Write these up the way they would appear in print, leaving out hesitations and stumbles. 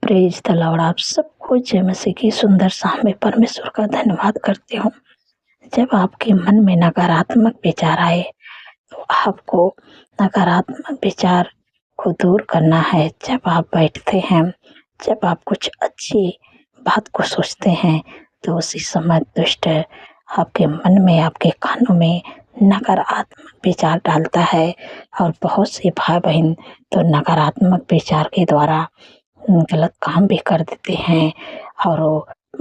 Praise the Lord. आप सबको जय मसीह की सुंदर शाम में परमेश्वर का धन्यवाद करती हूँ। जब आपके मन में नकारात्मक विचार आए तो आपको नकारात्मक विचार को दूर करना है। जब आप बैठते हैं, जब आप कुछ अच्छी बात को सोचते हैं तो उसी समय दुष्ट आपके मन में, आपके कानों में नकारात्मक विचार डालता है। और बहुत से भाई बहन तो नकारात्मक विचार के द्वारा गलत काम भी कर देते हैं। और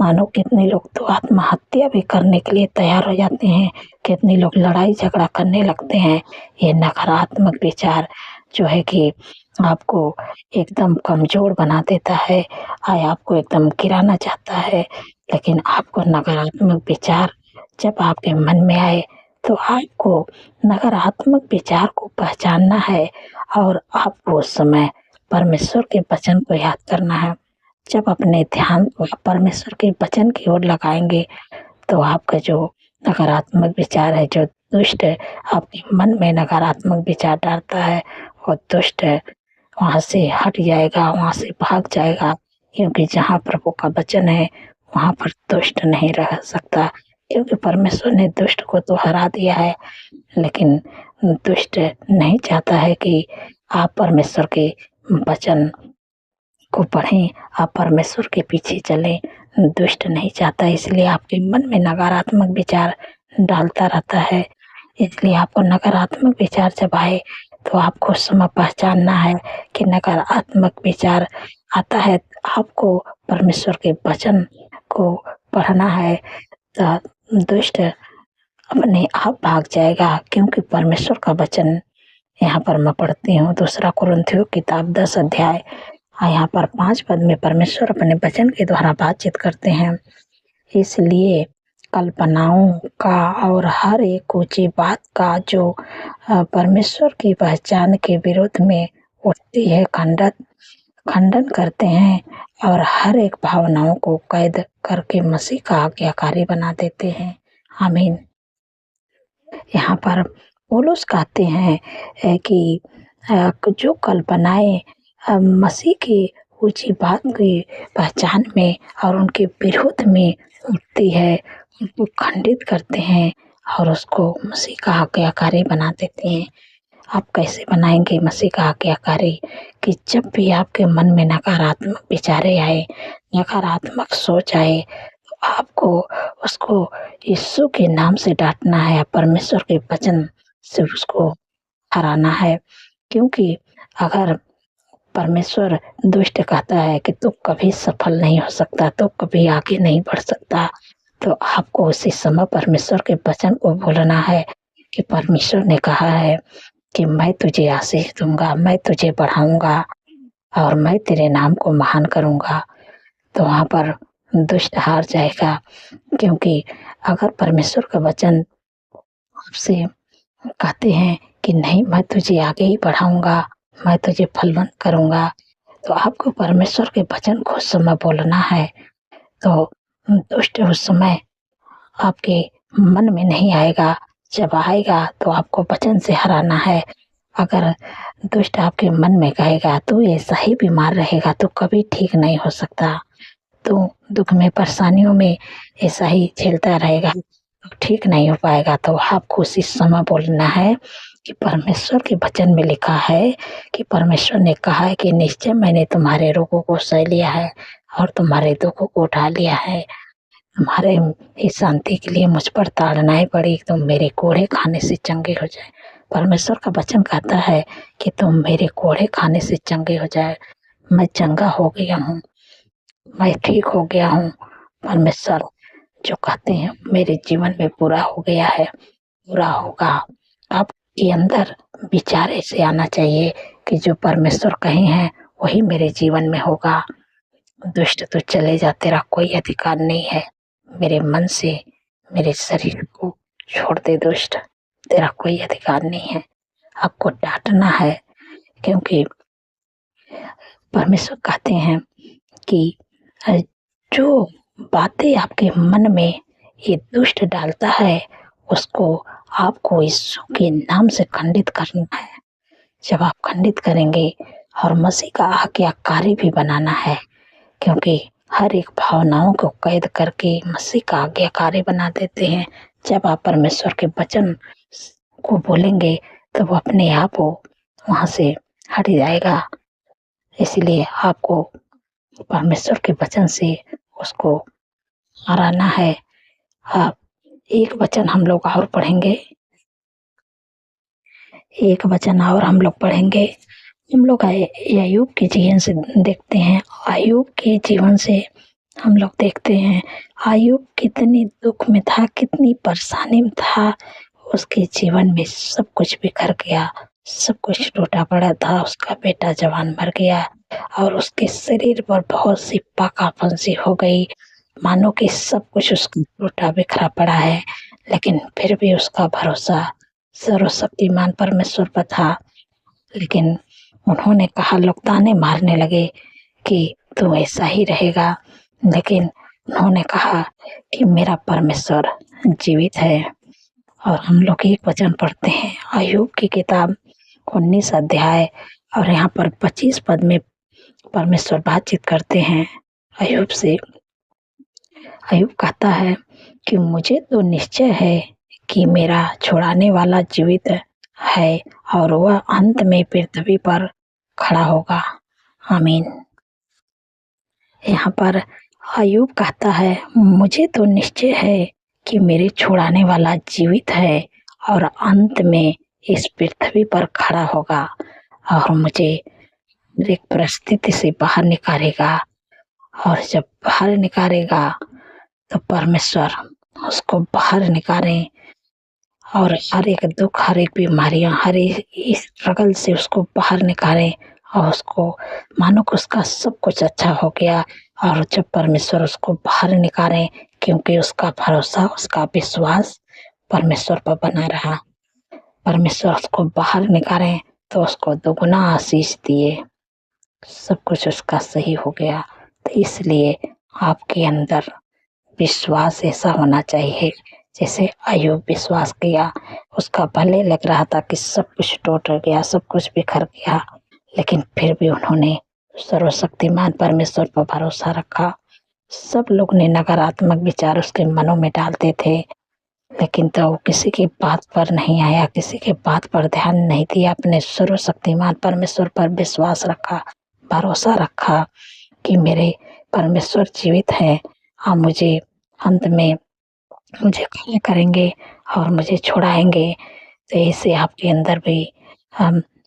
मानो कितने लोग तो आत्महत्या भी करने के लिए तैयार हो जाते हैं, कितने लोग लड़ाई झगड़ा करने लगते हैं। ये नकारात्मक विचार जो है कि आपको एकदम कमज़ोर बना देता है, आपको एकदम गिराना चाहता है। लेकिन आपको नकारात्मक विचार जब आपके मन में आए तो आपको नकारात्मक विचार को पहचानना है और आपको उस समय परमेश्वर के वचन को याद करना है। जब अपने ध्यान को परमेश्वर के वचन की ओर लगाएंगे तो आपका जो नकारात्मक विचार है, जो दुष्ट आपके मन में नकारात्मक विचार डालता है, वो दुष्ट वहाँ से हट जाएगा, वहाँ से भाग जाएगा। क्योंकि जहाँ प्रभु का वचन है वहाँ पर दुष्ट नहीं रह सकता, क्योंकि परमेश्वर ने दुष्ट को तो हरा दिया है। लेकिन दुष्ट नहीं चाहता है कि आप परमेश्वर के वचन को पढ़ें, आप परमेश्वर के पीछे चलें। दुष्ट नहीं चाहता, इसलिए आपके मन में नकारात्मक विचार डालता रहता है। इसलिए आपको नकारात्मक विचार जब आए तो आपको उस समय पहचानना है कि नकारात्मक विचार आता है। आपको परमेश्वर के वचन को पढ़ना है तो दुष्ट अपने आप भाग जाएगा। क्योंकि परमेश्वर का वचन यहाँ पर मैं पढ़ती हूँ, 2 कुरिन्थियों किताब 10 अध्याय यहाँ पर 5 पद में परमेश्वर अपने वचन के द्वारा बातचीत करते हैं। इसलिए कल्पनाओं का और हर एक ऊंची बात का जो परमेश्वर की पहचान के विरोध में उठती है, खंडन करते हैं और हर एक भावनाओं को कैद करके मसीह का आज्ञाकारी बना देते हैं। आमीन। यहाँ पर पौलुस कहते हैं कि जो कल्पनाएं मसीह की ऊंची बात की पहचान में और उनके विरोध में उठती है, उनको खंडित करते हैं और उसको मसीह का आज्ञाकारी बना देते हैं। आप कैसे बनाएंगे मसीह का आज्ञाकारी? कि जब भी आपके मन में नकारात्मक विचारें आए, नकारात्मक सोच आए, तो आपको उसको यीशु के नाम से डांटना है, परमेश्वर के वचन से उसको हराना है। क्योंकि अगर परमेश्वर दुष्ट कहता है कि तू कभी सफल नहीं हो सकता, तो कभी आगे नहीं बढ़ सकता, तो आपको उसी समय परमेश्वर के वचन को बोलना है कि परमेश्वर ने कहा है कि मैं तुझे आशीष दूंगा, मैं तुझे बढ़ाऊंगा और मैं तेरे नाम को महान करूंगा। तो वहाँ पर दुष्ट हार जाएगा। क्योंकि अगर परमेश्वर का वचन आपसे कहते हैं कि नहीं, मैं तुझे आगे ही बढ़ाऊंगा, मैं तुझे फलवंत करूंगा, तो आपको परमेश्वर के वचन को उस समय बोलना है। तो दुष्ट उस समय आपके मन में नहीं आएगा, जब आएगा तो आपको वचन से हराना है। अगर दुष्ट आपके मन में कहेगा तो ऐसा ही बीमार रहेगा, तो कभी ठीक नहीं हो सकता, तो दुख में परेशानियों में ऐसा ही झेलता रहेगा, तो ठीक नहीं हो पाएगा। तो आपको उसी समय बोलना है कि परमेश्वर के वचन में लिखा है कि परमेश्वर ने कहा है कि निश्चय मैंने तुम्हारे रोगों को सह लिया है और तुम्हारे दुखों को उठा लिया है। तुम्हारे इस शांति के लिए मुझ पर ताड़नाएं पड़ी, तुम मेरे कोड़े खाने से चंगे हो जाए। परमेश्वर का वचन कहता है कि तुम मेरे कोड़े खाने से चंगे हो जाए। मैं चंगा हो गया हूँ, मैं ठीक हो गया हूँ। परमेश्वर जो कहते हैं मेरे जीवन में पूरा हो गया है, पूरा होगा। आपके अंदर विचार ऐसे आना चाहिए कि जो परमेश्वर कहे हैं वही मेरे जीवन में होगा। दुष्ट तो चले जा, तेरा कोई अधिकार नहीं है मेरे मन से, मेरे शरीर को छोड़ दे दुष्ट, तेरा कोई अधिकार नहीं है। आपको डांटना है, क्योंकि परमेश्वर कहते हैं कि जो बातें आपके मन में ये दुष्ट डालता है उसको आपको यीशु के नाम से खंडित करना है। जब आप खंडित करेंगे और मसीह का आज्ञाकारी भी बनाना है, क्योंकि हर एक भावनाओं को कैद करके मसीह का आज्ञाकारी बना देते हैं। जब आप परमेश्वर के वचन को बोलेंगे तो वो अपने आप वो वहाँ से हट जाएगा। इसलिए आपको परमेश्वर के वचन से उसको हराना है। आप एक वचन हम लोग और पढ़ेंगे, एक वचन और हम लोग पढ़ेंगे। हम लोग अय्यूब के जीवन से देखते हैं। अय्यूब के जीवन से हम लोग देखते हैं अय्यूब कितनी दुख में था, कितनी परेशानी में था। उसके जीवन में सब कुछ बिखर गया, सब कुछ टूटा पड़ा था। उसका बेटा जवान मर गया और उसके शरीर पर बहुत सी पाकापन हो गई, मानो कि सब कुछ उसका टूटा बिखरा पड़ा है। लेकिन फिर भी उसका भरोसा सर्वशक्तिमान परमेश्वर पर था। लेकिन उन्होंने कहा, लोग ताने मारने लगे कि तू ऐसा ही रहेगा, लेकिन उन्होंने कहा कि मेरा परमेश्वर जीवित है। और हम लोग एक वचन पढ़ते हैं अय्यूब की किताब 19 अध्याय और यहाँ पर 25 पद में परमेश्वर बातचीत करते हैं अय्यूब से। अय्यूब कहता है कि मुझे तो निश्चय है कि मेरा छुड़ाने वाला जीवित है और वह अंत में पृथ्वी पर खड़ा होगा। आमीन। यहाँ पर अय्यूब कहता है, मुझे तो निश्चय है कि मेरे छुड़ाने वाला जीवित है और अंत में इस पृथ्वी पर खड़ा होगा और मुझे एक परिस्थिति से बाहर निकालेगा। और जब बाहर निकालेगा तो परमेश्वर उसको बाहर निकाले और हर एक दुख, हर एक बीमारियां, हर एक स्ट्रगल से उसको बाहर निकाले और उसको मानो कि उसका सब कुछ अच्छा हो गया। और जब परमेश्वर उसको बाहर निकाले, क्योंकि उसका भरोसा, उसका विश्वास परमेश्वर पर बना रहा, परमेश्वर उसको बाहर निकाले तो उसको दोगुना आशीष दिए, सब कुछ उसका सही हो गया। तो इसलिए आपके अंदर विश्वास ऐसा होना चाहिए जैसे अय्यूब विश्वास किया। उसका भले लग रहा था कि सब कुछ टूट गया, सब कुछ बिखर गया, लेकिन फिर भी उन्होंने सर्वशक्तिमान परमेश्वर पर भरोसा रखा। सब लोग ने नकारात्मक विचार उसके मनों में डालते थे, लेकिन तो वो किसी की बात पर नहीं आया, किसी के बात पर ध्यान नहीं दिया। अपने सर्वशक्तिमान परमेश्वर पर विश्वास रखा, भरोसा रखा कि मेरे परमेश्वर जीवित है और मुझे अंत में मुझे खड़ा करेंगे और मुझे छुड़ाएंगे। तो ऐसे आपके अंदर भी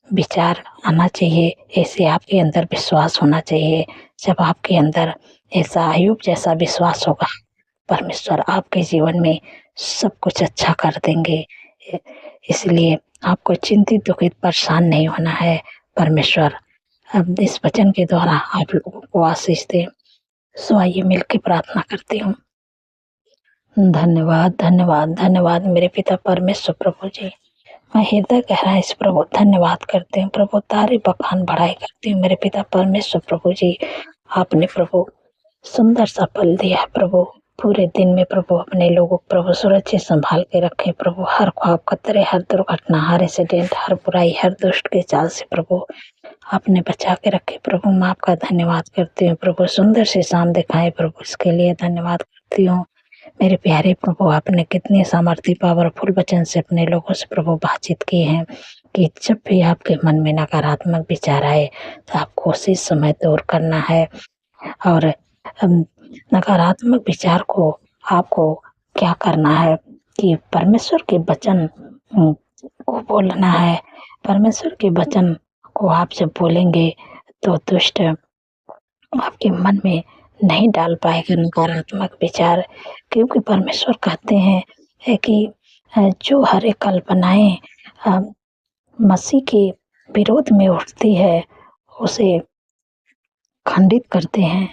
विचार आना चाहिए, ऐसे आपके अंदर विश्वास होना चाहिए। जब आपके अंदर ऐसा अय्यूब जैसा विश्वास होगा, परमेश्वर आपके जीवन में सब कुछ अच्छा कर देंगे। इसलिए आपको चिंतित, दुखित, परेशान नहीं होना है। परमेश्वर अब इस वचन के द्वारा आप लोगों को आशीष दे। सो आइए मिलकर प्रार्थना करती हूँ। धन्यवाद, धन्यवाद, धन्यवाद मेरे पिता परमेश्वर प्रभु जी। मैं हृदय गहराई से प्रभु धन्यवाद करती हूँ प्रभु, तारीफ बखान बढ़ाई करती हूँ मेरे पिता परमेश्वर प्रभु जी। आपने प्रभु सुंदर सा पल दिया है प्रभु, पूरे दिन में प्रभु अपने लोगों को प्रभु सुरक्षित संभाल के रखें प्रभु। हर ख्वाब खतरे, हर दुर्घटना, हर एक्सीडेंट, हर बुराई, हर दुष्ट के चाल से प्रभु आपने बचा के रखे प्रभु। मैं आपका धन्यवाद करती हूँ प्रभु, सुंदर से शाम दिखाए प्रभु, इसके लिए धन्यवाद करती हूँ मेरे प्यारे प्रभु। आपने कितने सामर्थ्य पावरफुल वचन से अपने लोगों से प्रभु बातचीत की है कि जब भी आपके मन में नकारात्मक विचार आए तो आपको उसी समय दूर करना है। और नकारात्मक विचार को आपको क्या करना है कि परमेश्वर के वचन को बोलना है। परमेश्वर के वचन को आप जब बोलेंगे तो दुष्ट आपके मन में नहीं डाल पाएगा नकारात्मक विचार, क्योंकि परमेश्वर कहते हैं कि जो हर एक कल्पनाएं मसीह के विरोध में उठती है उसे खंडित करते हैं।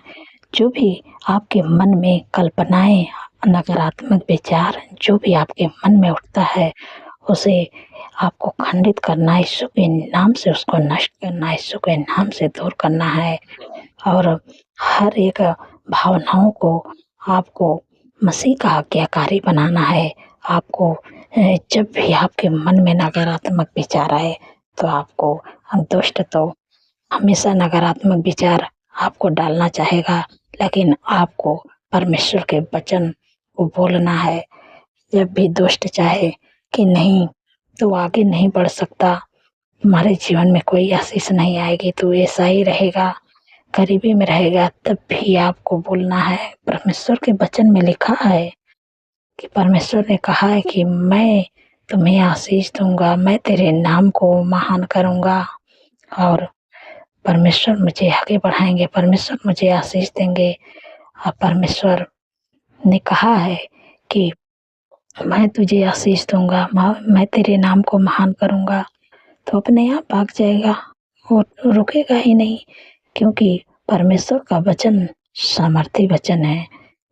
जो भी आपके मन में कल्पनाएं, नकारात्मक विचार जो भी आपके मन में उठता है उसे आपको खंडित करना, यीशु के नाम से उसको नष्ट करना, यीशु के नाम से दूर करना है। और हर एक भावनाओं को आपको मसीह का आज्ञाकारी बनाना है। आपको जब भी आपके मन में नकारात्मक विचार आए तो आपको दुष्ट तो हमेशा नकारात्मक विचार आपको डालना चाहेगा, लेकिन आपको परमेश्वर के वचन को बोलना है। जब भी दुष्ट चाहे कि नहीं तो आगे नहीं बढ़ सकता, तुम्हारे जीवन में कोई आशीष नहीं आएगी, तो ऐसा ही रहेगा, गरीबी में रहेगा, तब भी आपको बोलना है। परमेश्वर के वचन में लिखा है कि परमेश्वर ने कहा है कि मैं तुम्हें आशीष दूंगा, मैं तेरे नाम को महान करूंगा और परमेश्वर मुझे आगे बढ़ाएंगे, परमेश्वर मुझे आशीष देंगे। और परमेश्वर ने कहा है कि मैं तुझे आशीष दूंगा, मैं तेरे नाम को महान करूंगा, तो अपने आप भाग जाएगा, वो रुकेगा ही नहीं, क्योंकि परमेश्वर का वचन सामर्थी वचन है।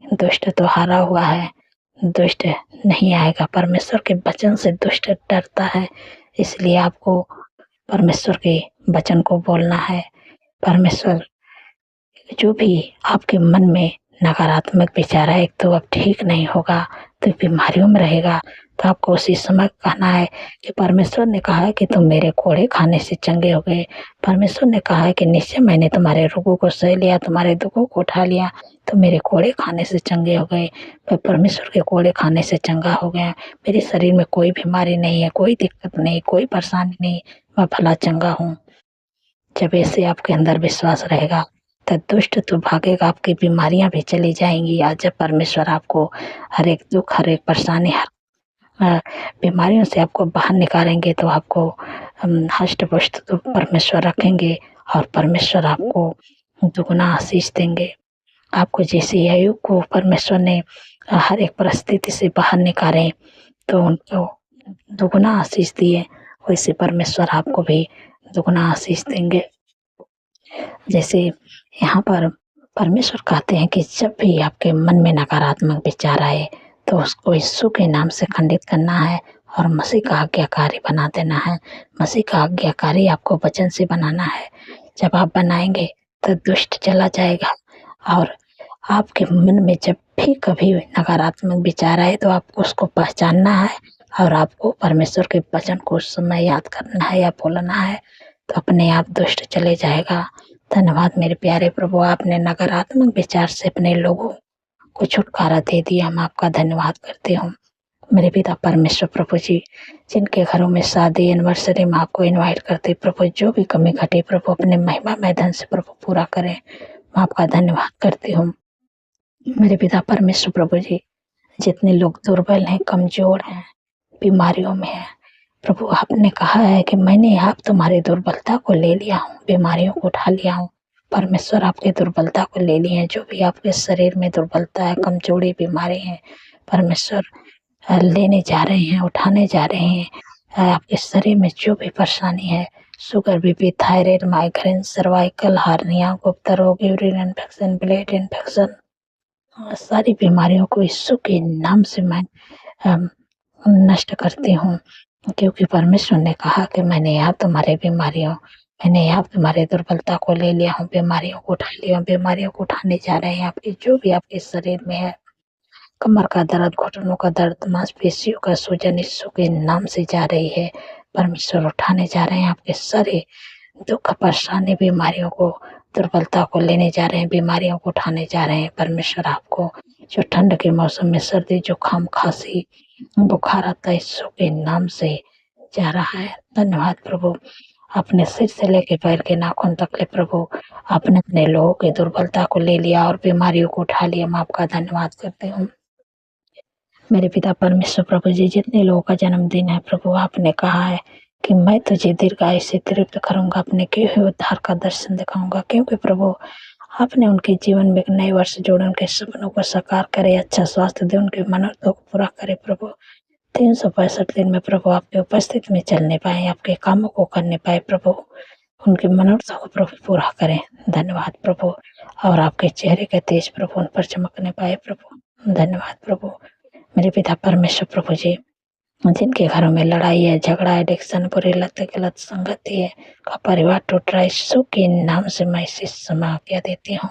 दुष्ट तो हारा हुआ है, दुष्ट नहीं आएगा। परमेश्वर के वचन से दुष्ट डरता है, इसलिए आपको परमेश्वर के वचन को बोलना है। परमेश्वर जो भी आपके मन में नकारात्मक विचार है, तो अब ठीक नहीं होगा, तो बीमारियों में रहेगा, तो आपको उसी समय कहना है कि परमेश्वर ने कहा है कि तुम मेरे कोड़े खाने से चंगे हो गए। परमेश्वर ने कहा है कि निश्चय मैंने तुम्हारे रोगों को सह लिया, तुम्हारे दुखों को उठा लिया, तो मेरे कोड़े खाने से चंगे हो गए। मैं परमेश्वर के कोड़े खाने से चंगा हो गया, मेरे शरीर में कोई बीमारी नहीं है, कोई दिक्कत नहीं, कोई परेशानी नहीं, मैं भला चंगा हूँ। जब ऐसे आपके अंदर विश्वास रहेगा तो दुष्ट तो भागेगा, आपकी बीमारियां भी चली जाएंगी। आज जब परमेश्वर आपको हर एक दुख, हर एक परेशानी, हर बीमारियों से आपको बाहर निकालेंगे, तो आपको हष्ट पुष्ट तो परमेश्वर रखेंगे और परमेश्वर आपको दुगुना आशीष देंगे। आपको जैसे आयु को परमेश्वर ने हर एक परिस्थिति से बाहर निकाले तो उनको दुगुना आशीष दिए, वैसे परमेश्वर आपको भी दुगुना आशीष देंगे। जैसे यहाँ पर परमेश्वर कहते हैं कि जब भी आपके मन में नकारात्मक विचार आए, तो उसको यीशु के नाम से खंडित करना है और मसीह का आज्ञाकारी बना देना है। मसीह का आज्ञाकारी आपको वचन से बनाना है। जब आप बनाएंगे तो दुष्ट चला जाएगा। और आपके मन में जब भी कभी नकारात्मक विचार आए, तो आपको उसको पहचानना है और आपको परमेश्वर के वचन को उस समय याद करना है या बोलना है, तो अपने आप दुष्ट चले जाएगा। धन्यवाद मेरे प्यारे प्रभु, आपने नकारात्मक विचार से अपने लोगों को छुटकारा दे दिया। हम आपका धन्यवाद करते हूँ मेरे पिता परमेश्वर। प्रभु जी, जिनके घरों में शादी, एनिवर्सरी में आपको इनवाइट करते प्रभु, जो भी कमी घटे प्रभु अपने महिमा मैदान से प्रभु पूरा करें। मैं आपका धन्यवाद करती हूँ मेरे पिता परमेश्वर। प्रभु जी, जितने लोग दुर्बल हैं, कमजोर हैं, बीमारियों में हैं प्रभु, आपने कहा है कि मैंने आप तुम्हारी दुर्बलता को ले लिया हूँ, बीमारियों को उठा लिया हूँ। परमेश्वर आपकी दुर्बलता को ले लिए हैं। जो भी आपके शरीर में दुर्बलता है, कमजोरी, बीमारी है, परमेश्वर लेने जा रहे हैं, उठाने जा रहे हैं। आपके शरीर में जो भी परेशानी है, sugar, BP, thyroid, migraine, cervical, hernia, गुप्त रोग, यूरिन इन्फेक्शन, ब्लड इन्फेक्शन, सारी बीमारियों को यीशु के नाम से मैं नष्ट करती हूँ, क्योंकि परमेश्वर ने कहा कि मैंने आप तुम्हारे बीमारियों, मैंने आप तुम्हारे दुर्बलता को ले लिया हूँ, बीमारियों को उठा लिया हूँ। बीमारियों को उठाने जा रहे हैं। आपके जो भी आपके शरीर में है, कमर का दर्द, घुटनों का दर्द, मांसपेशियों का सूजन, यीशु के नाम से जा रही है। परमेश्वर उठाने जा रहे हैं आपके सारे दुख, परेशानी, बीमारियों को, दुर्बलता को लेने जा रहे हैं, बीमारियों को उठाने जा रहे हैं। परमेश्वर आपको जो ठंड के मौसम में सर्दी, जुकाम, खांसी, बुखार आता है, यीशु के नाम से जा रहा है। धन्यवाद प्रभु, अपने सिर से लेके पैर के नाखून तक ले प्रभु, आपने अपने लोगों की दुर्बलता को ले लिया और बीमारियों को उठा लिया। मैं आपका धन्यवाद करती हूँ मेरे पिता परमेश्वर। प्रभु जी, जितने लोगों का जन्मदिन है प्रभु, आपने कहा है कि मैं तुझे दीर्घायु से तृप्त करूंगा, अपने किए हुए उद्धार का दर्शन दिखाऊंगा, क्योंकि प्रभु आपने उनके जीवन में एक नए वर्ष जोड़े, उनके सपनों को साकार करे, अच्छा स्वास्थ्य दे, उनके मनोरथों को पूरा करे प्रभु। 365 दिन में प्रभु आपके उपस्थित में चलने पाए, आपके कामों को करने पाए प्रभु, उनके मनोरथों को प्रभु पूरा करें। धन्यवाद प्रभु, और आपके चेहरे के तेज प्रभु उन पर चमकने पाए प्रभु। धन्यवाद प्रभु मेरे पिता परमेश्वर। प्रभु जी, जिनके घरों में लड़ाई है, झगड़ा, एडिक्शन, बुरी लत, गलत संगति है, का परिवार टूट रहा है, यीशु के नाम से मैं इसे समाप्त देती हूँ।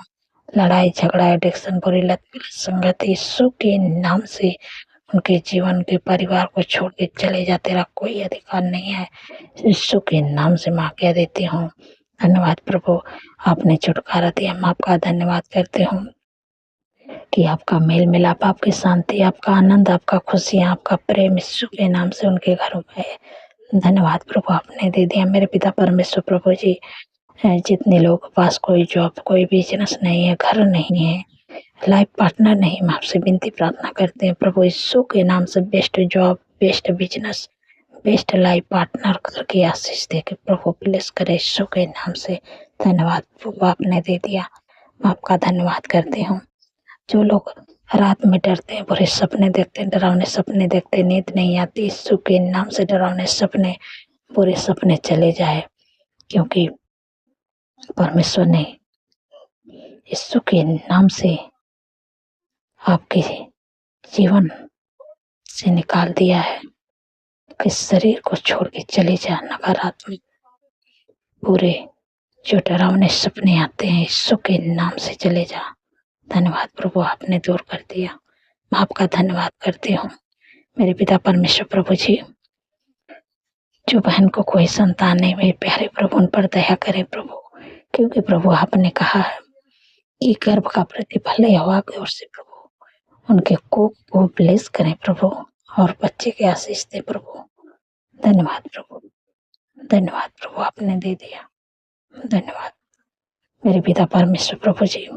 लड़ाई, झगड़ा, एडिक्शन, बुरी लत, गलत संगति, यीशु के नाम से उनके जीवन के परिवार को छोड़ के चले जा, तेरा कोई अधिकार नहीं है। यीशु के नाम से मैं आज्ञा देती हूँ धन्यवाद प्रभु, आपने छुटकारा दिया। मैं आपका धन्यवाद करती हूँ कि आपका मेल मिलाप, आपकी शांति, आपका आनंद, आपका खुशियाँ, आपका प्रेम यीशु के नाम से उनके घरों में है। धन्यवाद प्रभु, आपने दे दिया। मेरे पिता परमेश्वर प्रभु जी, जितने लोगों के पास कोई जॉब, कोई बिजनेस नहीं है, घर नहीं है, लाइफ पार्टनर नहीं, मैं आपसे विनती प्रार्थना करते हैं प्रभु यीशु के नाम से best job, best business, best life partner करके आशीष दे के प्रभु ब्लेस करे यीशु के नाम से। धन्यवाद प्रभु, आपने दे दिया। मैं आपका धन्यवाद करती हूँ। जो लोग रात में डरते हैं, बुरे सपने देखते हैं, डरावने सपने देखते हैं, नींद नहीं आती, यीशु के नाम से डरावने सपने, बुरे सपने चले जाए, क्योंकि परमेश्वर ने यीशु के नाम से आपके जीवन से निकाल दिया है कि शरीर को छोड़ के चले जा। नकारात्मक पूरे जो डरावने सपने आते हैं, यीशु के नाम से चले जा। धन्यवाद प्रभु, आपने दूर कर दिया। मैं आपका धन्यवाद करती हूँ मेरे पिता परमेश्वर प्रभु जी। जो बहन को कोई संतान नहीं, मेरे प्यारे प्रभु उन पर दया करें प्रभु, क्योंकि प्रभु आपने कहा है कि गर्भ का प्रतिफल यहोवा की ओर से प्रभु, उनके कोख को ब्लेस करें प्रभु, और बच्चे के आशीष दे प्रभु। धन्यवाद प्रभु, धन्यवाद प्रभु, आपने दे दिया। धन्यवाद मेरे पिता परमेश्वर प्रभु जी।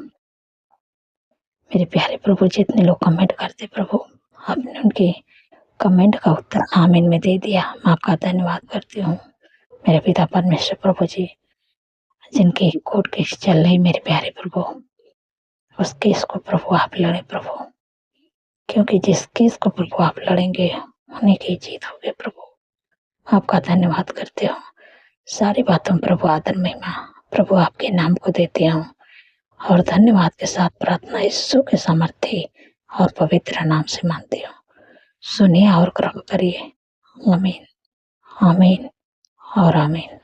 मेरे प्यारे प्रभु, जितने लोग कमेंट करते प्रभु, आपने उनके कमेंट का उत्तर आमीन में दे दिया। मैं आपका धन्यवाद करती हूँ मेरे पिता परमेश्वर प्रभु जी। जिनके कोर्ट केस चल रही मेरे प्यारे प्रभु, उस केस को प्रभु आप लड़े प्रभु, क्योंकि जिस केस को प्रभु आप लड़ेंगे उन्हीं की जीत होगी प्रभु। आपका धन्यवाद करते हो। सारी बातों प्रभु आदर महिमा प्रभु आपके नाम को देते हूँ, और धन्यवाद के साथ प्रार्थना यीशु के सामर्थ्य और पवित्र नाम से मानती हूँ। सुनिए और कृपा करिए। आमीन, आमीन और आमीन।